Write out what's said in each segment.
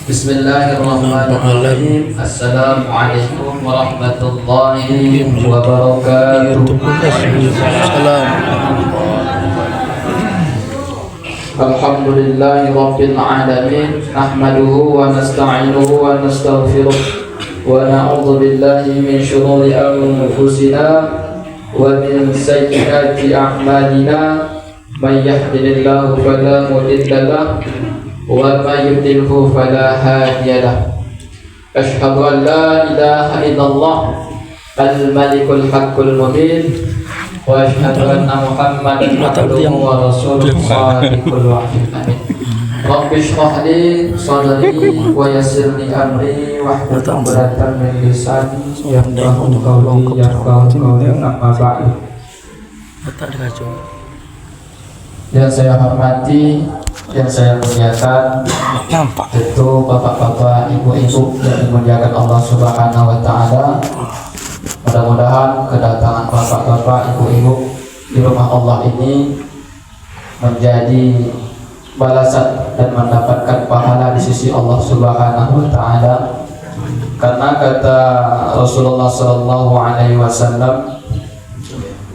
Bismillahirrahmanirrahim. Assalamualaikum warahmatullahi wabarakatuh. Alhamdulillahi rabbil alamin. Nahmaduhu wa nasta'inuhu wa nastaghfiruh wa na'udzu billahi min shururi anfusina wa min sayyiati a'malina. May yahdihillahu fala mudilla lahu wa may yudlilhu fala hadiya lahu. Asyhadu an la ilaha illallah al-malikul haqqul mubin wa asyhadu anna Muhammadan abduhu wa rasuluhu shadiqul wa'id. Amin. Rabbi shrah li sadri wa yassir li amri wahlul 'uqdatam min lisani yafqahu qawli amma ba'du. Yang saya hormati, yang saya muliakan, tentu bapak-bapak, ibu-ibu yang dimuliakan Allah Subhanahu wa Ta'ala. Mudah-mudahan kedatangan bapak-bapak, ibu-ibu di rumah Allah ini menjadi balasan dan mendapatkan pahala di sisi Allah Subhanahu wa Ta'ala. Karena kata Rasulullah sallallahu alaihi wasallam,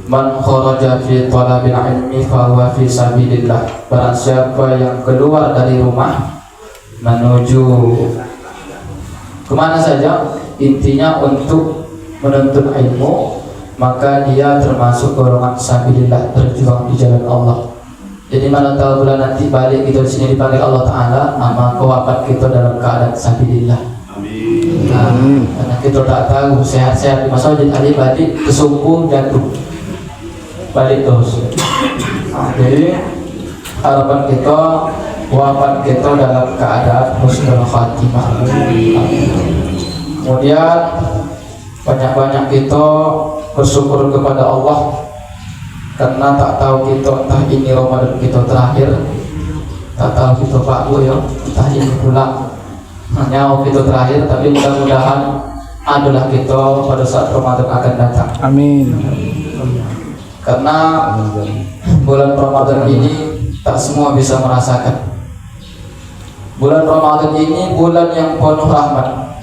man kharaja fi talabil ilmi fa huwa fi sabilillah. Barang siapa yang keluar dari rumah menuju kemana saja, intinya untuk menuntut ilmu, maka dia termasuk golongan sabilillah, berjuang di jalan Allah. Jadi mana tahu bulan nanti balik kita di sini dipanggil Allah Ta'ala, maka wafat kita dalam keadaan sabilillah. Amin. Nah, karena kita tak tahu sehat-sehat di masjid Ali balik kesungkuh jatuh balik terus. Jadi harapan kita wafat kita dalam keadaan husnul khatimah. Kemudian banyak-banyak kita bersyukur kepada Allah, karena tak tahu kita entah ini Ramadan kita terakhir, tak tahu kita Pak Bu ya, entah ini pula nyawa kita terakhir, tapi mudah-mudahan adalah kita pada saat Ramadan akan datang. Amin. Karena bulan Ramadan ini tak semua bisa merasakan. Bulan Ramadan ini bulan yang penuh rahmat,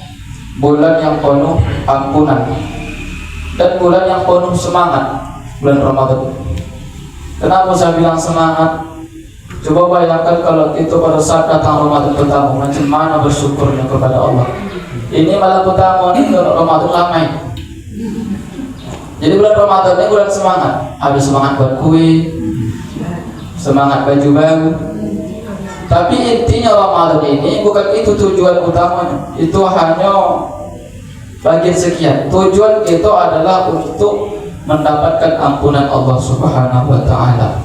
bulan yang penuh ampunan, dan bulan yang penuh semangat. Bulan Ramadan. Kenapa saya bilang semangat? Coba bayangkan kalau kita pada saat datang Ramadan pertama, macam mana bersyukurnya kepada Allah. Ini malam pertama ini Ramadan ramai. Jadi bulan Ramadan ini bulan semangat. Ada semangat buat kue, semangat baju baru. Tapi intinya Ramadan ini bukan itu tujuan utamanya. Itu hanya bagian sekian. Tujuan itu adalah untuk mendapatkan ampunan Allah Subhanahu wa Ta'ala.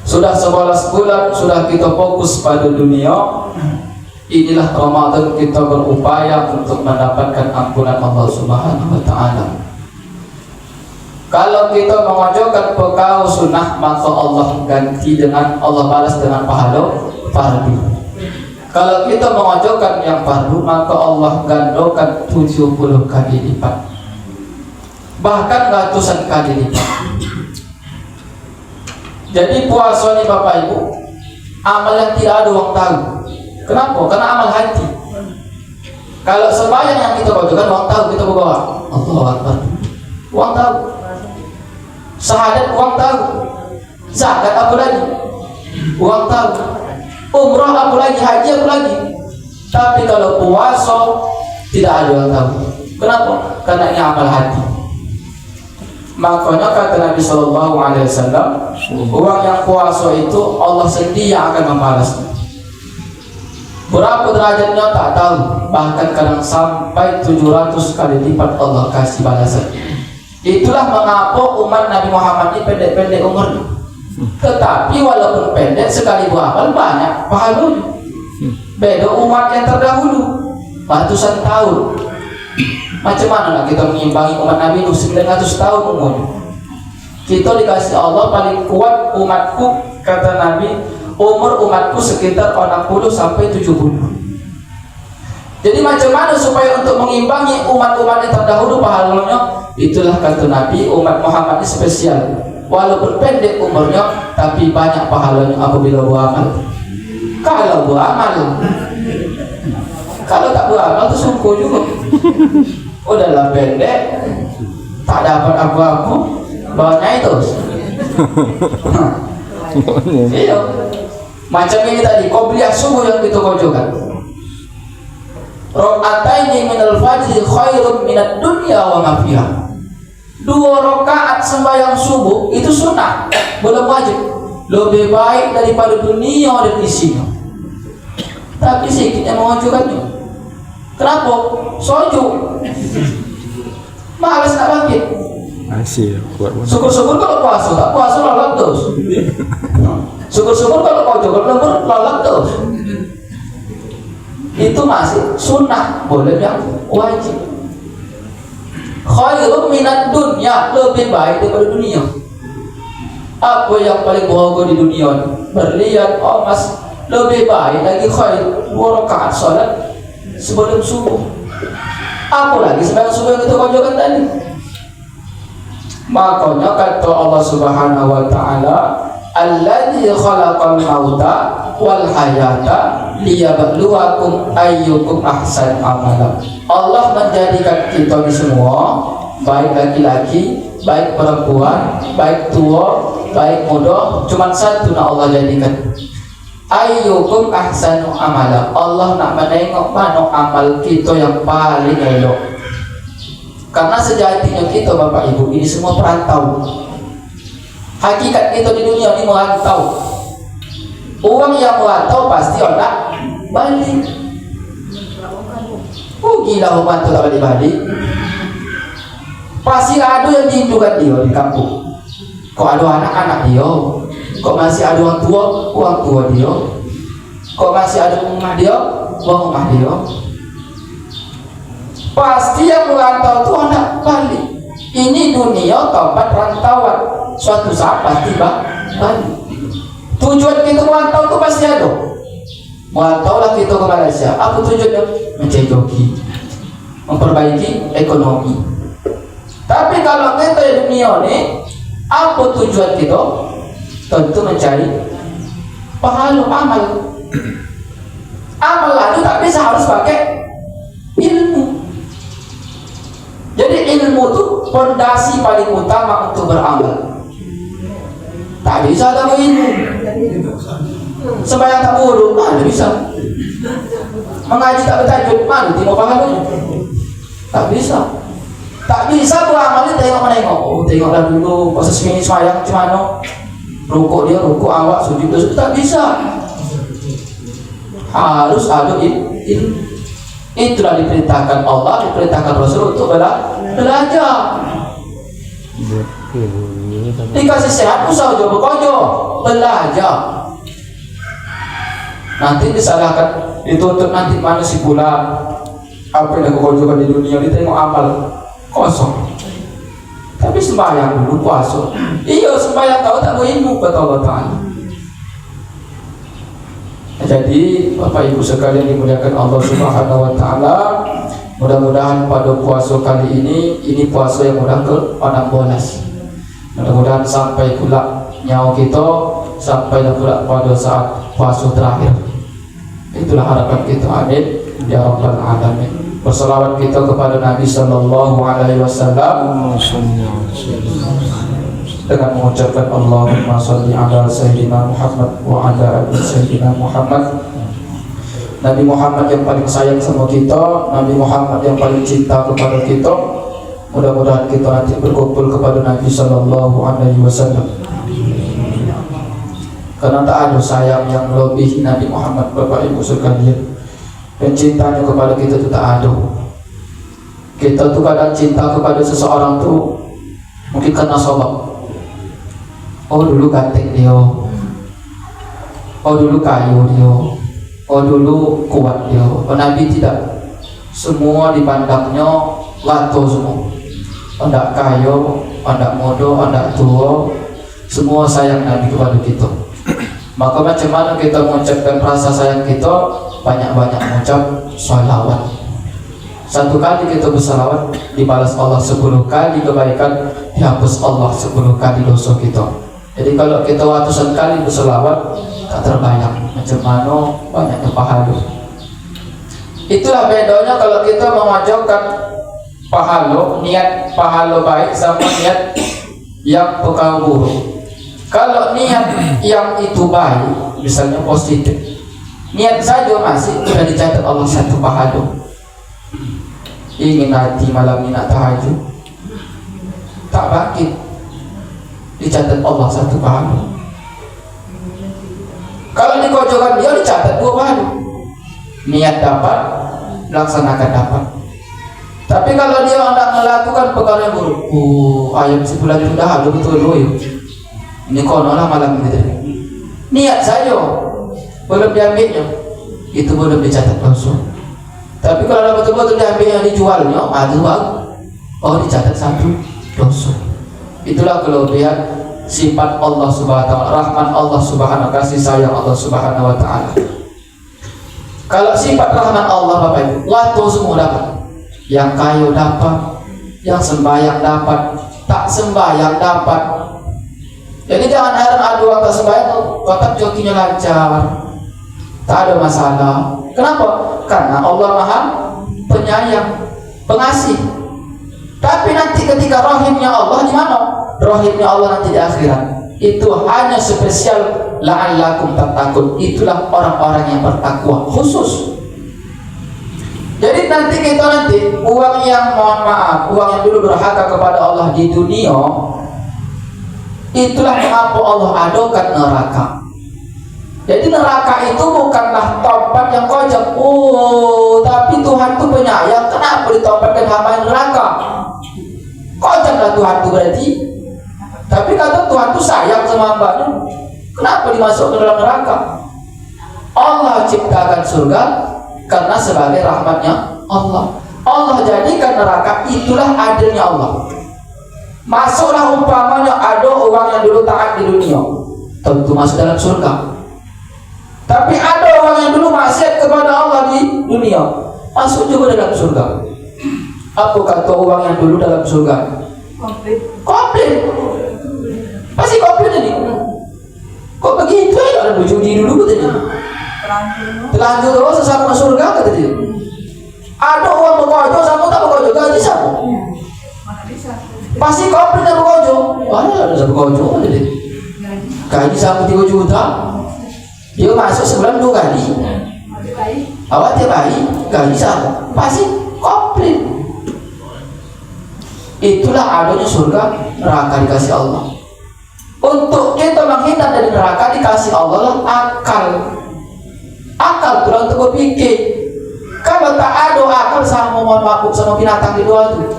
Sudah 11 bulan sudah kita fokus pada dunia. Inilah Ramadan kita berupaya untuk mendapatkan ampunan Allah Subhanahu wa Ta'ala. Kalau kita mengajarkan perkara sunnah, maka Allah ganti dengan, Allah balas dengan pahala fardu. Kalau kita mengajarkan yang fardu, maka Allah gandakan 70 kali lipat, bahkan ratusan kali lipat. Jadi puasa ini Bapak Ibu, amal yang tidak ada orang tahu. Kenapa? Karena amal hati. Kalau sembahyang yang kita bacakan orang tahu, kita berdoa Allahu Akbar, orang tahu. Syahadat orang tahu, zakat apa lagi orang tahu, umrah apa lagi, haji apa lagi. Tapi kalau puasa tidak ada orang tahu. Kenapa? Karena ini amal hati. Makanya kata Nabi Sallallahu Alaihi Wasallam, orang yang puasa itu Allah sendiri yang akan membalasnya. Berapa derajatnya tak tahu, bahkan kadang sampai 700 kali lipat Allah kasih balasan. Itulah mengapa umat Nabi Muhammad ini pendek-pendek umurnya. Tetapi walaupun pendek, sekali beramal banyak pahalanya. Beda umat yang terdahulu, ratusan tahun. Macam mana nak kita mengimbangi umat Nabi itu 900 tahun umurnya? Kita dikasih Allah paling kuat umatku, kata Nabi, umur umatku sekitar 60 sampai 70. Jadi macam mana supaya untuk mengimbangi umat-umat yang terdahulu pahalanya? Itulah kata Nabi, umat Muhammad ini spesial. Walaupun pendek umurnya, tapi banyak pahalanya apabila beramal. Kalau beramal syukur juga. Udahlah pendek, tak dapat apa-apa, bawanya itu. Iya, macam ini tadi qobliyah subuh yang kita kojokan. Raka'ataini minal fajri khairun minad dunya wa ma fiha. 2 rakaat sembahyang subuh itu sunnah, belum wajib. Lebih baik daripada dunia dan isinya. Tapi sih kita mengajukannya. Kenapa? Soju. Malas nak bangkit. Masih kuat banget. Syukur-syukur kalau puasa, tak puasa lalak terus. Syukur-syukur kalau kau juga lembur lalak terus. Itu masih sunnah, boleh yang wajib. Khairun minad dunya, lebih baik daripada dunia. Apa yang paling berharga di dunia? Berlian, emas, lebih baik lagi khair 2 rakaat salat sebelum subuh. Apa lagi sembahyang subuh yang kita konjokkan tadi? Makanya kata Allah Subhanahu wa taala, alladzi khalaqal mauta wal hayata liyabluwakum ayyukum ahsanu amala. Allah menjadikan kita ini semua, baik laki-laki, baik perempuan, baik tua, baik muda, cuma satu nak Allah jadikan. Ayyukum ahsanu amala. Allah nak menengok mana amal kita yang paling elok. Karena sejatinya kita Bapak Ibu ini semua perantau. Hakikat kita di dunia ini merantau. Orang yang merantau pasti orang balik. Oh gila orang tu tak balik-balik. Pasti ada yang diindukan dia di kampung. Kok ada anak-anak dia, kok masih ada orang tua dia, kok masih ada rumah dia, rumah dia. Pasti yang merantau itu anak balik. Ini dunia tempat rantauan. Suatu saat pasti balik. Tujuan kita merantau itu pasti ada. Merantaulah kita ke Malaysia. Apa tujuannya? Mencari joki, memperbaiki ekonomi. Tapi kalau kita di dunia ini, apa tujuan kita? Tentu mencari pahala amal. Amal itu tak bisa harus pakai ilmu. Jadi ilmu itu fondasi paling utama untuk beramal. Tak bisa tanpa ilmu. Sembahyang tak bodoh, mana bisa? Mengaji tak bertajud, mana tengok pahalanya? Tak bisa. Tak bisa beramal ni tengok-menengok. Oh, tengoklah dulu proses ini sembahyang macam mana. Rukuk dia, rukuk awak, sujud dia, tak bisa. Harus ada ilmu. Itulah diperintahkan Allah, diperintahkan Rasul untuk belajar. Dikasih sehat, usaha juga bekerja, belajar. Nanti disalahkan, dituntut nanti mana si pula. Apa yang aku kerjakan di dunia, dia tengok amal kosong. Tapi sembahyang dulu, puasa. Iya, sembahyang tahu tak ilmu kata Allah Ta'ala. Jadi Bapak Ibu sekalian dimuliakan Allah Subhanahu wa taala, mudah-mudahan pada puasa kali ini puasa yang mudah ke-16. Mudah-mudahan sampai pula nyawa kita, sampai pula pada saat puasa terakhir. Itulah harapan kita, amin ya rabbal alamin. Berselawat kita kepada Nabi sallallahu alaihi wasallam dengan mengucapkan Allahumma sholli ala sayyidina Muhammad wa ala ali sayyidina Muhammad. Nabi Muhammad yang paling sayang sama kita, Nabi Muhammad yang paling cinta kepada kita. Mudah-mudahan kita nanti berkumpul kepada Nabi sallallahu alaihi wasallam. Karena tak ada sayang yang melebihi Nabi Muhammad, Bapak Ibu sekalian. Dan cintanya kepada kita itu tak ada. Kita tuh kadang cinta kepada seseorang tuh mungkin karena sebab. Oh dulu ganteng dia, oh dulu kayu dia, oh dulu kuat dia. Oh Nabi tidak. Semua dipandangnya lato semua. Tidak kayu, tidak muda, tidak tua. Semua sayang Nabi kepada kita. Maka macam mana kita mengucapkan rasa sayang kita? Banyak-banyak mengucap sholawat. Satu kali kita bersalawat dibalas Allah 10 kali kebaikan, dihapus Allah 10 kali dosa kita. Jadi kalau kita ratusan kali bersalawat, tak terbayang macam mana banyaknya pahala. Itulah bedanya kalau kita memojokkan pahala, niat pahala baik sama niat yang perkara buruk. Kalau niat yang itu baik, misalnya positif, niat saja masih sudah dicatat Allah satu pahala. Ingin hati malam ini nak tahajud, tak bangkit, dicatat Allah satu pahala. Kalau dikocokan dia dicatat 2 pahala. Niat dapat, laksanakan dapat. Tapi kalau dia hendak melakukan perkara yang buruk, ayam sebulan sudah ada betul loyo. Ini kono lah malam ini. Niat saja belum diambilnya, itu belum dicatat langsung. Tapi kalau betul-betul diambilnya dijualnya, dicatat satu dosa. Itulah kelebihan sifat Allah Subhanahu wa taala, rahman Allah Subhanahu, kasih sayang Allah Subhanahu wa taala. Kalau sifat rahman Allah Bapak Ibu, waktu semua dapat. Yang kaya dapat, yang sembahyang dapat, tak sembahyang dapat. Jadi jangan heran ada waktu sembahyang kotak jokinya lancar, tak ada masalah. Kenapa? Karena Allah Maha Penyayang, Pengasih. Tapi nanti ketika rahimnya Allah di mana? Rahimnya Allah nanti di akhirat. Itu hanya spesial la'allakum tattaqun. Itulah orang-orang yang bertakwa khusus. Jadi nanti uang yang mohon maaf, uang yang dulu durhaka kepada Allah di dunia, itulah mengapa Allah adakan neraka. Jadi neraka itu bukanlah tempat yang kojok. Tapi Tuhan itu penyayang. Kenapa ditempatkan hamba neraka? Kojaklah Tuhan itu berarti. Tapi kata Tuhan itu sayang sama hambanya, kenapa dimasukkan ke dalam neraka? Allah ciptakan surga karena sebagai rahmatnya Allah. Allah jadikan neraka itulah adilnya Allah. Masuklah umpamanya ada orang yang dulu taat di dunia, tentu masuk dalam surga. Tapi ada orang yang dulu maksiat kepada Allah di dunia, masuk juga dalam surga. Apa kata orang yang dulu dalam surga? Komplit. Pasti komplit ini. Kok begitu ya? Ada berjudi dulu katanya. Telanjur terus sesama surga kata dia. Ada orang berkojo sama tak berkojo gaji sama. Pasti komplit dan berkojo. Ada berkojo kata dia. Gaji sama 3 juta. Dia masuk sebulan 2 kali. Awak tiap hari gaji sama. Pasti komplit. Itulah adanya surga, neraka dikasih Allah. Untuk kita menghindar dari neraka dikasih Allah lah akal. Akal tuh untuk berpikir. Kalau tak ada akal sama mohon maaf sama binatang di luar itu,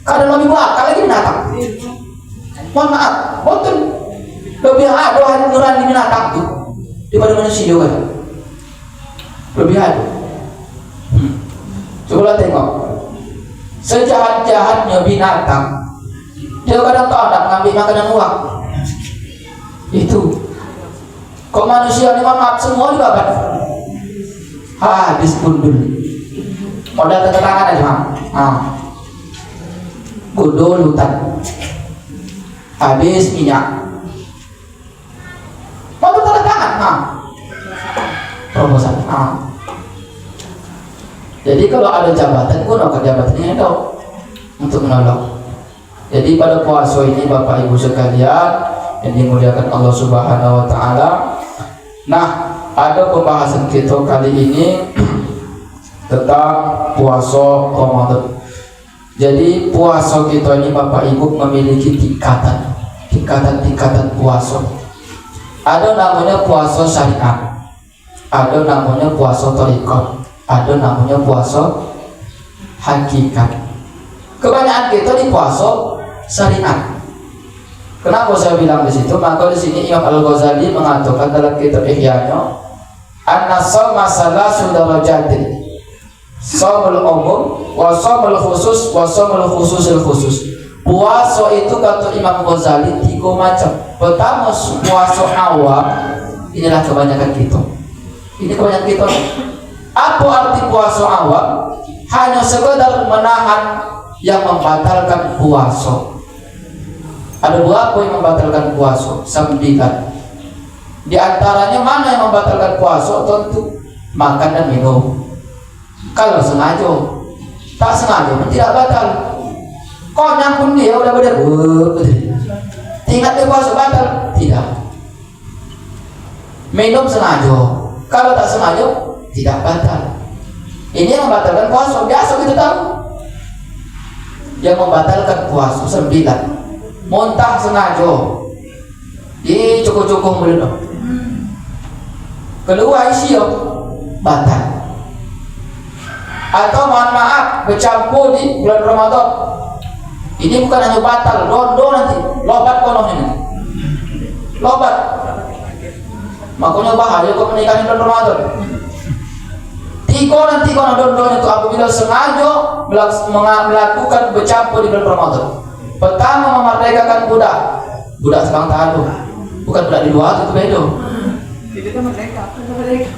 kadang lebih akal lagi binatang. Mohon maaf, betul. Lebih ada hati nurani binatang itu daripada manusia juga. Lebih ada. Coba tengok. Sejahat-jahatnya binatang, dia kadang tak ada ngambil makanan uang. Itu. Kok manusia ini maaf semua juga kan? Habis pun dulu. Modal keterangan aja. Gudul hutan. Habis minyak. Modal tanda tangan. Proposal. Jadi kalau ada jabatan, gunakan jabatannya itu untuk menolong. Jadi pada puasa ini Bapak Ibu sekalian yang dimuliakan Allah Subhanahu wa taala. Nah, ada pembahasan kita kali ini tentang puasa Ramadan. Jadi puasa kita ini Bapak Ibu memiliki tingkatan puasa. Ada namanya puasa syariat, ada namanya puasa thariqah, ada namanya puasa hakikat. Kebanyakan kita di puasa syariat. Kenapa saya bilang di situ? Maka di sini Imam Al-Ghazali mengatakan dalam kitab Ihya-nya, an-nasawma salasu darajatin, shaumul umum wa shaumul khusus wa shaumul khususil khusus. Puasa itu kata Imam Ghazali 3 macam. Pertama puasa awam, inilah kebanyakan kita. Ini kebanyakan kita. Apa arti puasa awam? Hanya sekedar menahan yang membatalkan puasa. Ada berapa yang membatalkan puasa? 9. Di antaranya mana yang membatalkan puasa? Tentu makan dan minum. Kalau sengaja, tak sengaja pun tidak batal. Konyang pun dia udah benar, ingat dia puasa batal? Tidak. Minum sengaja, kalau tak sengaja tidak batal. Ini yang membatalkan puasa, biasa kita tahu. Yang membatalkan puasa 9, muntah sengaja, cukup-cukup melulu. Keluar isi batal. Atau mohon maaf bercampur di bulan Ramadan. Ini bukan hanya batal, dondo nanti, lobat konohnya nanti. Lobat. Makanya bahaya kau menikah di bulan Ramadan. Tiko nanti kono dondo itu apabila sengaja melakukan bercampur di bulan Ramadan. Pertama memerdekakan budak. Budak sekarang tak ada. Bukan budak di luar, itu beda.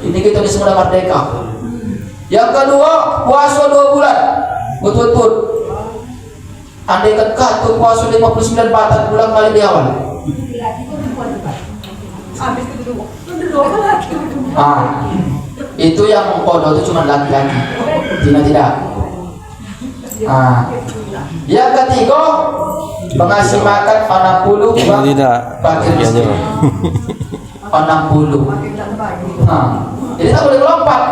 Ini kita di semua merdeka. Yang kedua, puasa 2 bulan betul-betul. Andai kata tu puasa 59 batal bulan kali di awal. Itu yang mengkodok itu cuma laki-laki, tidak. Yang ketiga, mengasih makan 60 tidak. fakir miskin. 60. Jadi tak boleh melompat.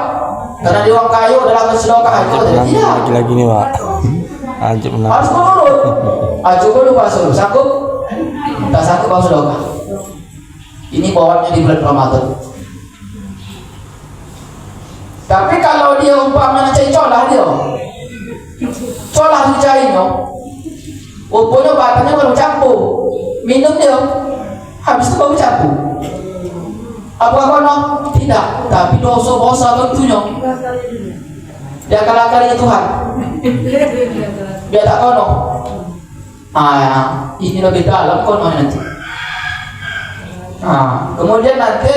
Karena di uang kayu adalah kesedekah itu tidak. Lagi-lagi nih Pak. Anjir menang. Harus menurut. Coba lu puasa dulu, sanggup? Tak sanggup kau sedekah. Ini bawaannya di bulan Ramadan. Tapi kalau dia umpamanya cari colah dia, colah dicarinya, umpamanya batangnya baru campur, minum dia, habis itu baru campur. Apa kono? Tidak, tapi dosa tentunya. Dia kalah-kalahnya Tuhan. Dia tak kono. Ini lebih dalam kono nanti. Kemudian nanti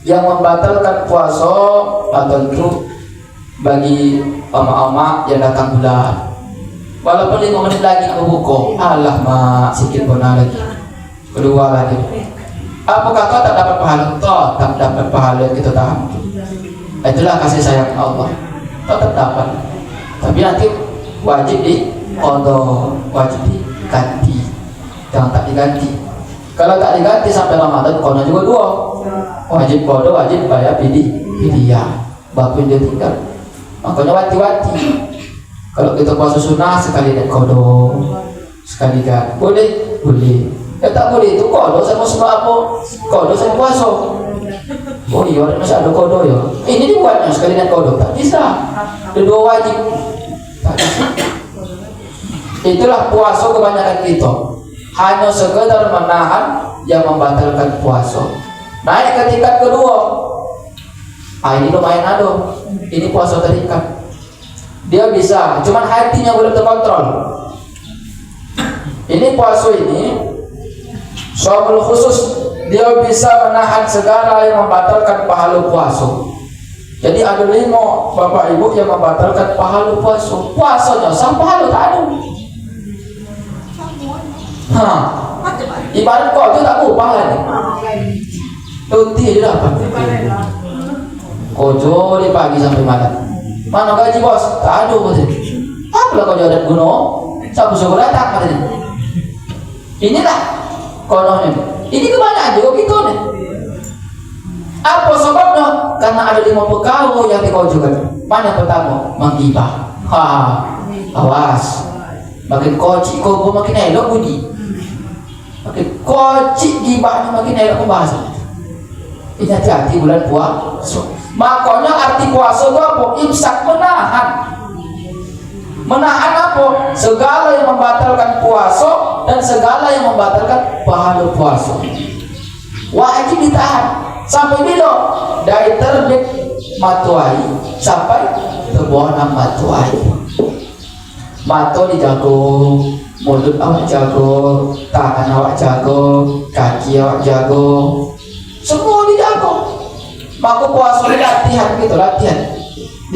yang membatalkan puasa tentu bagi ama-ama yang datang bulan. Walaupun 5 menit lagi nak berbuka, alah mak sikit benar lagi. Kedua lagi. Apakah kau tak dapat pahala? Tak dapat pahala yang kita tahan. Itulah kasih sayang Allah. Tetap dapat. Tapi nanti wajib diqadha, wajib diganti. Jangan tak diganti. Kalau tak diganti sampai Ramadan, qadha juga 2. Wajib qadha, wajib bayar fidyah. Bapin dia tinggal. Makanya wanti-wanti. Kalau kita puasa sunnah sekali dan qadha, sekali ganti. Boleh. Tak boleh itu kodo saya mau sebab apa? Kodo saya puasa. Oh iya, masih ada kodo ya. Ini dibuatnya sekali dengan kodo, tak bisa. Kedua wajib. Tak bisa. Itulah puasa kebanyakan kita. Hanya sekedar menahan yang membatalkan puasa. Naik ke tingkat kedua. Ini lumayan ada. Ini puasa terikat. Dia bisa, cuman hatinya belum terkontrol. Ini puasa ini soal khusus, dia bisa menahan segala yang membatalkan pahala puasa. Jadi ada 5 bapak ibu yang membatalkan pahala puasa. Puasanya sang pahala tak ada. Ibarat kau tu tak upah lagi. Tuti dia dapat. Kojo di pagi sampai malam. Mana gaji bos? Tak ada bos. Apalah kau jadat gunung? Sabu syukur datang katanya. Inilah kononya. Ini kebanyakan juga gitu nih. Apa sebabnya? Karena ada 5 perkara yang dikojokan. Mana yang pertama? Menggibah. Awas. Makin kocik kau makin elok budi. Makin kocik gibahnya makin elok pembahasan. Ini hati-hati bulan puasa. Makanya arti puasa itu apa? Imsak, menahan. Menahan apa? Segala yang membatalkan puasa dan segala yang membatalkan pahala puasa. Wajib ditahan. Sampai bila? Dari terbit matahari sampai terbenam matahari. Mata dijaga, mulut awak jaga, tangan awak jaga, kaki awak jaga, semua dijaga. Maka puasa ini latihan gitu, latihan.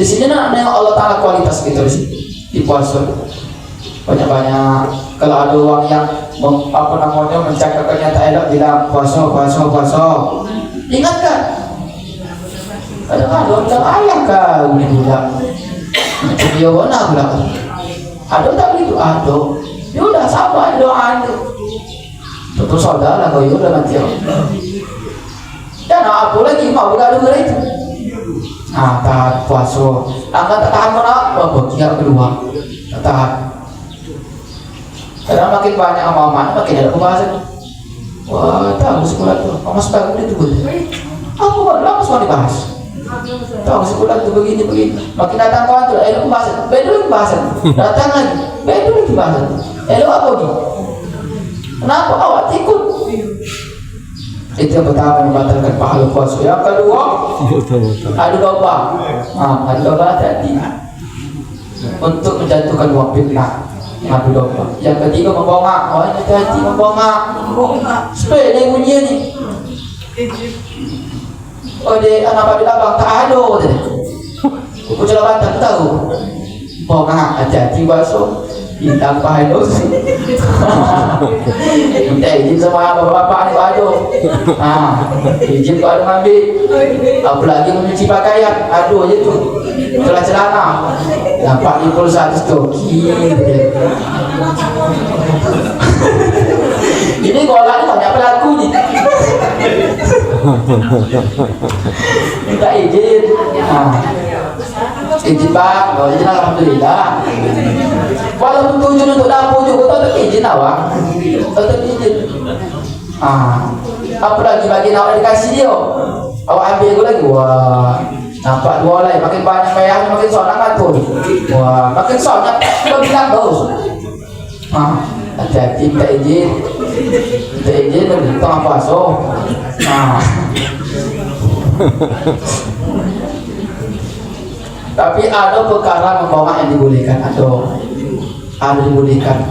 Di sini nak nengok Allah Taala kualitas gitu di sini. Di puasa banyak-banyak. Kalau ada orang yang mencakapkannya tak elok, bilang puasa. Ingatkan. Kadang-kadang ayah kau ni budak. dia benar pula. Ada tak begitu? Ada. Ya udah sama doa itu. Tentu saudara kau itu udah mati. Dan apa lagi mau udah dengar itu? Nah, tahan puasa. Angkat tak tahan mana? Bapak yang kedua. Tak tahan. Kadang makin banyak amal-amal, makin ada pembahasan. Wah, tahu sekolah tu. Mas baru itu betul. Aku baru lama semua dibahas. Tahu sekolah tu begini. Makin datang kawan tu, pembahasan. Betul pembahasan. Datang lagi. Betul pembahasan. Apa lagi? Kenapa awak ikut? Itu yang pertama membatalkan pahala puasa. Yang kedua, adu domba. Adu domba hati-hati untuk menjatuhkan uang fitnah. Adu domba. Yang ketiga membongak. Hati-hati membongak. Supaya dia bunyi ni. Dia anak pada abang tak ada. Aku jalan bantan tahu. Bongak hati-hati basuh. Hitam pahala sih. Minta izin sama bapak-bapak ni baju. Izin kau ada ambil. Apalagi mencuci pakaian. Aduh je tu. Celana. Nampak ni pun satu stoki. Ini golak ni banyak pelaku ni. Minta izin. Izin bang. Kalau izin alhamdulillah. Walaupun tujuan untuk dapur juga tetap izin awak. Tetap izin. Apa lagi bagian awak dikasih dia? Awak ambil aku lagi. Wah, nampak dua lagi. Makin banyak payahnya makin soal nak atur. Wah, makin soalnya berbilang terus. Hati-hati minta izin. Minta izin dari tengah puasa. Tapi ada perkara membongak yang dibolehkan. Ada dibolehkan.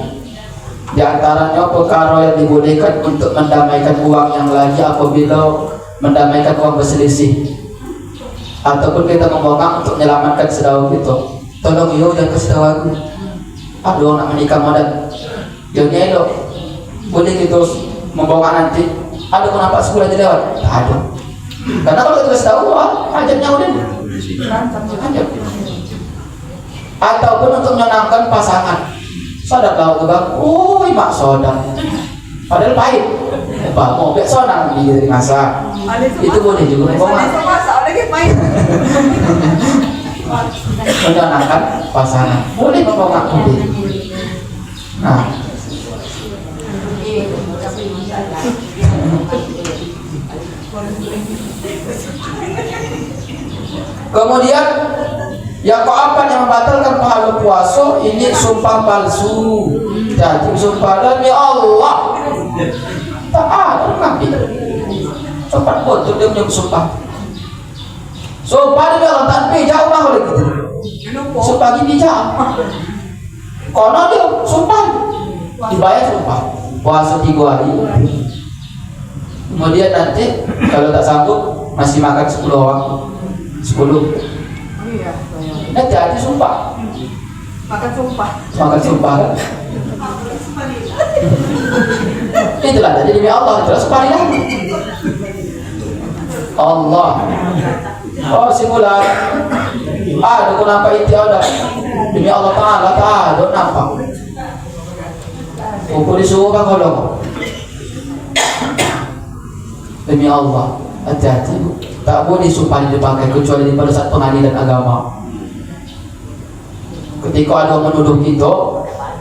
Di antaranya perkara yang dibolehkan untuk mendamaikan uang yang lagi apabila mendamaikan uang berselisih, ataupun kita membongak untuk menyelamatkan saudara kita. Tolong yo jangan kasih tahu aku. Ada orang nak menikah modal. Yang elok. Boleh kita membongak nanti. Ada kau nampak sekolah je lewat? Tak ada. Karena kalau kita kasih tahu, ajaknya udah. Ajak. Ataupun untuk menyenangkan pasangan. Sodak kau tu bang, mak sodak. Padahal pahit. Apa mau biar sonang dia dari masak. Itu boleh juga membongak. Menyenangkan pasangan. Boleh membongak boleh. Kemudian yang keempat yang membatalkan pahala puasa ini sumpah palsu. Jadi sumpah demi Allah tak ada nabi. Cepat betul dia punya sumpah. Sumpah demi Allah tak bijak lah oleh kita. Sumpah ini bijak. Konon dia sumpah dibayar sumpah puasa 3 hari. Kemudian nanti kalau tak sanggup masih makan 10 orang. 10. Nanti hati sumpah. Makan sumpah kan? Itulah tadi demi Allah. Itulah sumpah lagi. Allah. Simulan. Ada kau nampak itu ada. Demi Allah Ta'ala tak ada nampak. Aku disuruh kan kalau demi Allah. Hati-hati. Tak boleh sumpah dipakai kecuali pada saat pengadilan agama. Ketika ada yang menuduh kita,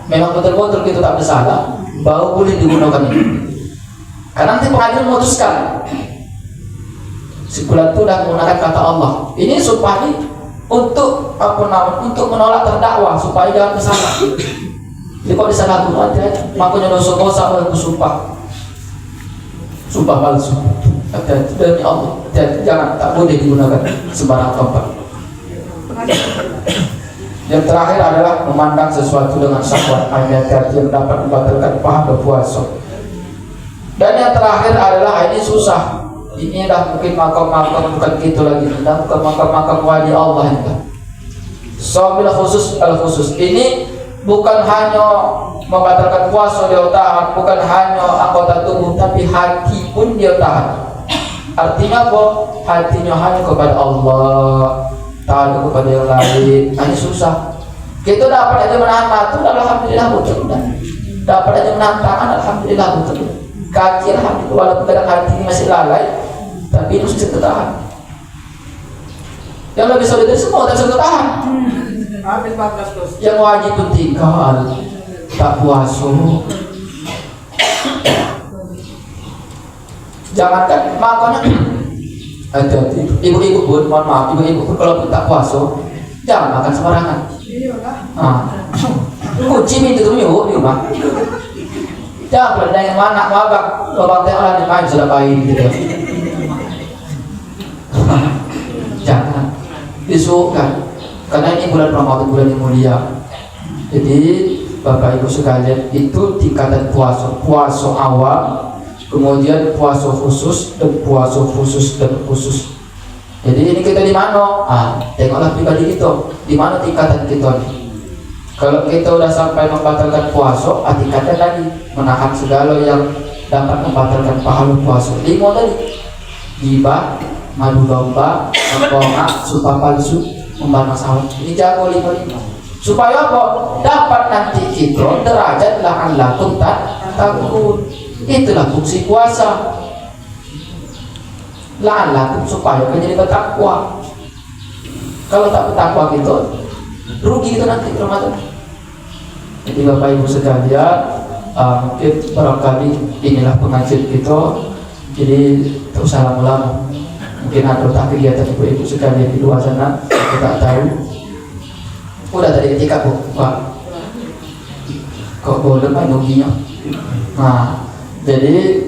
memang betul-betul kita tak bersalah, baru boleh digunakan ini. Karena nanti pengadilan memutuskan. Sebulan itu dah menggunakan kata Allah. Ini sumpah ini untuk untuk menolak terdakwa supaya jangan bersalah. Jadi kalau disalahgunakan, makanya dosa-dosa baru sumpah. Sumpah palsu. Hati-hati demi Allah. Hati-hati jangan, tak boleh digunakan sembarang tempat. Yang terakhir adalah memandang sesuatu dengan syahwat. Hati-hati yang dapat membatalkan pahala puasa. Dan yang terakhir adalah ini susah. Ini dah mungkin makam-makam bukan gitu lagi. Dah bukan makam-makam wali Allah ini. Sobil khusus al-khusus. Ini bukan hanya membatalkan puasa dia tahan, bukan hanya anggota tubuh, tapi hati pun dia tahan. Artinya apa? Hatinya hanya kepada Allah, tahan kepada yang lain. Ini susah. Kita dapat aja menahan mata, alhamdulillah betul dah. Dapat aja menahan tangan, alhamdulillah betul. Kaki alhamdulillah, walaupun kadang hati ini masih lalai, tapi itu sudah tertahan. Yang lebih solid dari semua tak bisa tertahan. Habis 14 terus. Yang wajib itu tinggal tak puasa. Jangankan makanya hati-hati. Ibu-ibu pun, mohon maaf, ibu-ibu pun kalau tak puasa, jangan makan sembarangan. Kunci pintu tu yuk di rumah. Jangan berada yang mana mabak, lubang teh orang yang main sudah baik gitu. Jangan disukai, karena ini bulan Ramadan, bulan yang mulia. Jadi Bapak Ibu sekalian, itu tingkatan puasa awal, kemudian puasa khusus dan puasa khusus dan khusus. Jadi ini kita di mana? Tengoklah pribadi kita, di mana tingkatan kita. Kalau kita udah sampai membatalkan puasa, tingkatan lagi menahan segala yang dapat membatalkan pahala puasa. 5 tadi, gibah, madu domba, membohong, sumpah palsu, membangun sahur. Ini jago 5. Supaya apa? Dapat nanti kita derajat lahan lakum tak takut. Itulah fungsi puasa. Lahan lakum supaya menjadi bertakwa. Kalau tak bertakwa gitu, rugi itu nanti Ramadan. Jadi Bapak Ibu sekalian, mungkin barangkali inilah pengajian kita. Jadi tak usah lama-lama. Mungkin ada tak kegiatan ibu-ibu sekalian di luar sana, kita tak tahu. Udah tadi ketika Pak, kok boleh main ruginya. Nah, jadi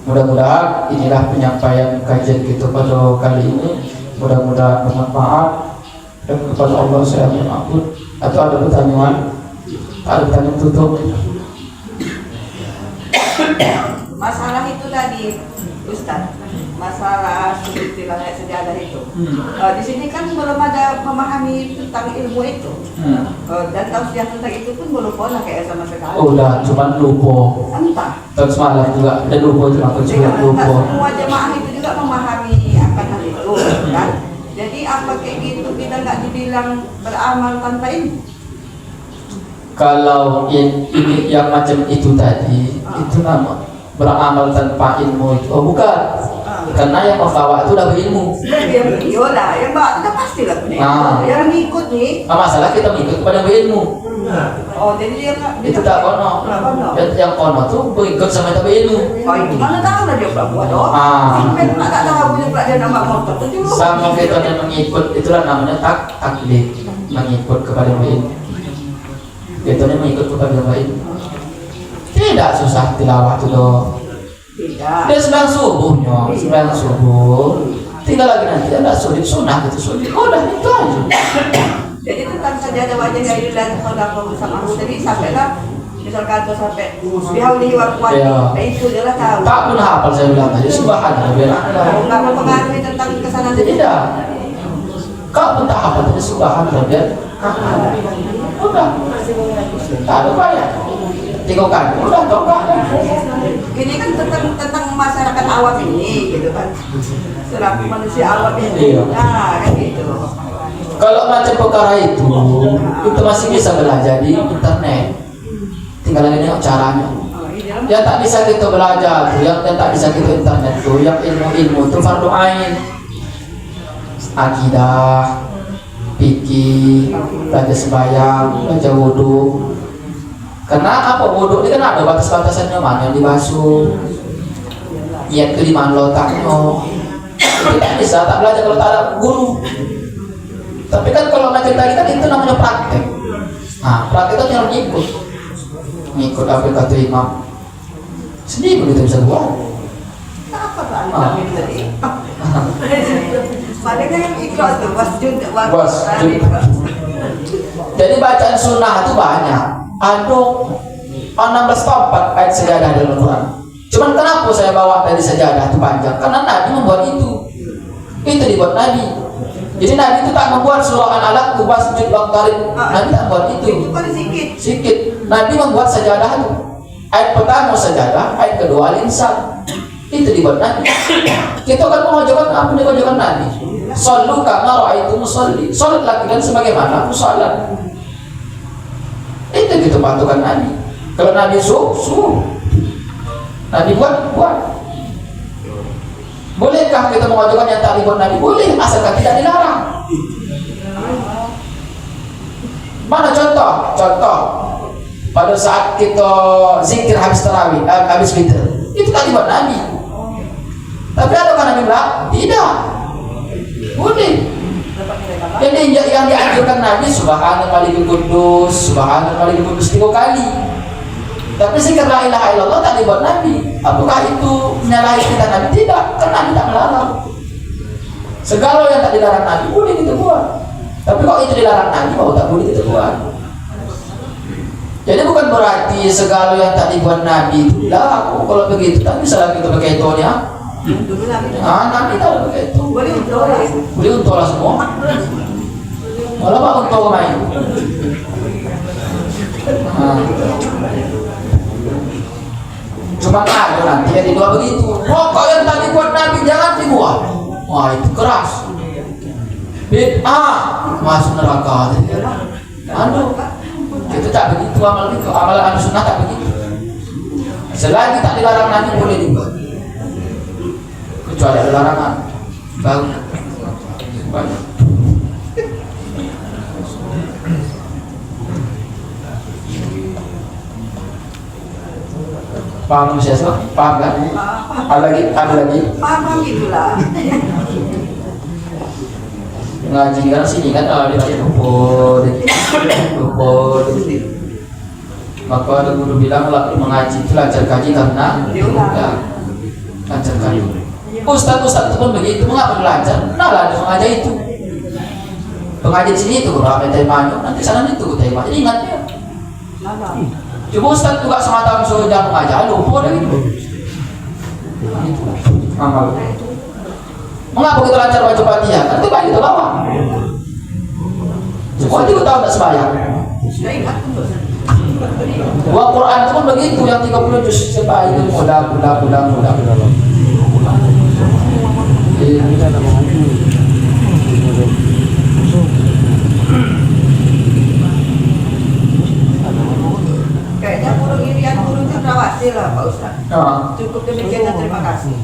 mudah-mudahan inilah penyampaian kajian kita pada kali ini. Mudah-mudahan bermanfaat. Dan kepada Allah saya mengampun. Atau ada pertanyaan? Ada pertanyaan tutup. Masalah itu tadi, Ustaz, masalah istilahnya sejadah itu. Di sini kan belum ada memahami tentang ilmu itu. Dan tausiah tentang itu pun belum pernah kayak sama sekali. Oh, udah, cuma lupa. Entah. Terus malam juga ada lupa, cuma aku juga lupa. Semua jemaah itu juga memahami akan hal itu, kan? Jadi apa kayak gitu kita nggak dibilang beramal tanpa ilmu? Kalau ini yang macam itu tadi, itu nama beramal tanpa ilmu itu. Oh bukan, karena yang membawa itu udah berilmu. Yolah, yang bawa itu pastilah punya. Yang ngikut nih. Masalah kita mengikut kepada berilmu. Oh jadi dia Itu tak kono. Yang kono tuh berikut sama yang berilmu. Oh itu mana tahu lah dia buat doh. Sampai tak tahu dia pula dia nama motor tu. Sama kita yang mengikut itulah namanya taklid, mengikut kepada berilmu. Kita yang mengikut kepada berilmu. Tidak susah tilawah itu doh. Tidak. Dia sembahyang subuh. Tinggal lagi nanti ada sulit sunnah gitu sulit. Udah itu aja. Jadi tentang sajadah wajah dari dan saudara bersama aku tadi sampailah misalkan tuh sampai bihaulihi wa quwwati itu dia lah tahu. Tak pun hafal saya bilang tadi subhanallah biar Enggak mempengaruhi tentang kesana jadi. tidak. Kau pun tak hafal tadi subhanallah biar udah. Tak ada upaya. Tinggalkan. Udah tongkat. Ini kan tentang masyarakat awam ini gitu kan. Selaku manusia awam ini. Iya. Nah, kan gitu. Kalau macam perkara itu masih bisa belajar di internet. Tinggal lagi nengok caranya. Yang tak bisa kita belajar tuh, yang tak bisa kita internet tuh, yang ilmu tuh fardu ain, akidah, fikih, belajar sembahyang, belajar wudhu. Karena apa wudhu ini kan ada batas-batasannya, mana yang dibasuh, niat ke di mana letaknya. Kita bisa tak belajar kalau tak ada guru. Tapi kan kalau macam tadi kan itu namanya praktek. Nah, praktek itu yang ngikut apa yang kata imam. Sendiri kita bisa buat. Apa tuh anak tadi? Padahal yang ikhlas tuh wasjud. Jadi bacaan sunnah itu banyak. Ada 16 tempat ayat sejadah dalam Al-Quran. Cuman kenapa saya bawa dari sejadah itu panjang? Karena Nabi membuat itu. Itu dibuat Nabi. Jadi Nabi itu tak membuat surah Al-Alaq tu wasjud waqtarib. Nabi tak membuat itu. Sikit. Nabi membuat sajadah itu. Ayat pertama sajadah, ayat kedua al-insan. Itu dibuat Nabi. Kita kan mengajarkan apa yang diajarkan Nabi. Sallu kama ra'aitum musalli. Salatlah kalian sebagaimana aku salat. kita patukan Nabi. Kalau Nabi suruh, Nabi buat. Bolehkah kita mengajukan yang tak dibuat Nabi? Boleh, asalkan tidak dilarang. Mana contoh? Pada saat kita zikir habis tarawih, habis witir, itu tak dibuat Nabi. Tapi adakah Nabi bilang? Tidak. Boleh. Jadi yang dianjurkan Nabi Subhanal Malikul Quddus, Subhanal Malikul Quddus 3 kali. Tapi zikir la ilaha illallah tak dibuat Nabi. Apakah itu menyalahi kita Nabi? Tidak, karena Nabi tak melarang. Segala yang tak dilarang Nabi boleh kita buat. Tapi kalau itu dilarang Nabi, mau tak boleh kita buat. Jadi bukan berarti segala yang tak dibuat Nabi itu dilarang. Kalau begitu tak bisa lagi kita pakai itu ya. Nabi tak ada pakai itu. Boleh untuk lah semua. Malah pak untuk main. Cuma ada nanti yang dibuat begitu. Pokok yang tak dibuat Nabi jangan dibuat. Wah itu keras. Bid'ah masuk neraka. Itu tak begitu amalan ahlu sunnah tak begitu. Selagi tak dilarang Nabi boleh dibuat. Kecuali ada larangan baru. Paham siapa? Paham kan? Ada lagi? Paham gitulah. Ngaji kan sini kan dia baca luput. Maka ada guru bilang mengaji itu lancar kaji karena lancar kaji. Ustaz itu pun begitu, mengapa belajar? Nah dia mengajar itu. Pengajian sini itu berapa tema nanti sana itu tema. Jadi ingat ya. Cuma Ustaz juga semata suruh jangan mengajar, lupa dah gitu. Amal. Mengapa kita lancar baca Fatihah? Kan itu baik kita bawa. Semua juga tahu tak sembahyang. Buah Quran itu pun begitu, yang 30 juz sebaik itu mudah. Kayaknya burung irian burung cendrawasih lah Pak Ustaz. Cukup demikian dan terima kasih.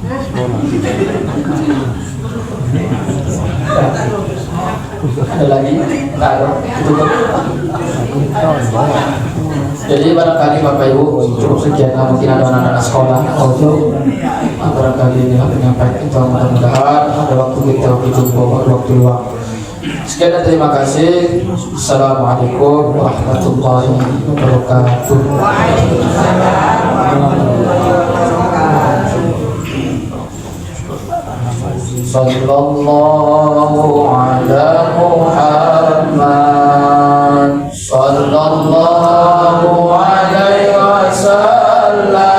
Ada lagi? Tak ada. Cukup. Jadi barangkali Bapak Ibu cukup sekian. Mungkin ada anak-anak sekolah audio. Barangkali ini menyampaikan kita, mudah-mudahan ada waktu kita berjumpa, ada waktu luang. Sekian dan terima kasih. Assalamualaikum warahmatullahi wabarakatuh. Waalaikumsalam warahmatullahi wabarakatuh. Sallallahu ala Muhammad. Sallallahu alaihi wasallam.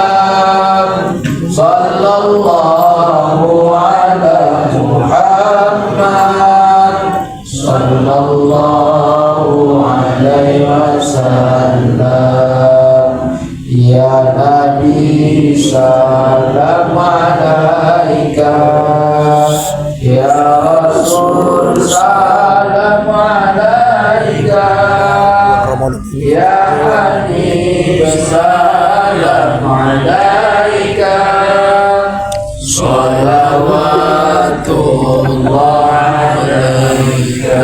Sallallahu ala Muhammad. Sallallahu alaihi wasallam. Ya Nabi salam alaika. Ya Rasul salam alaika. Ya Habib salam alaika. Salawatullah alaika.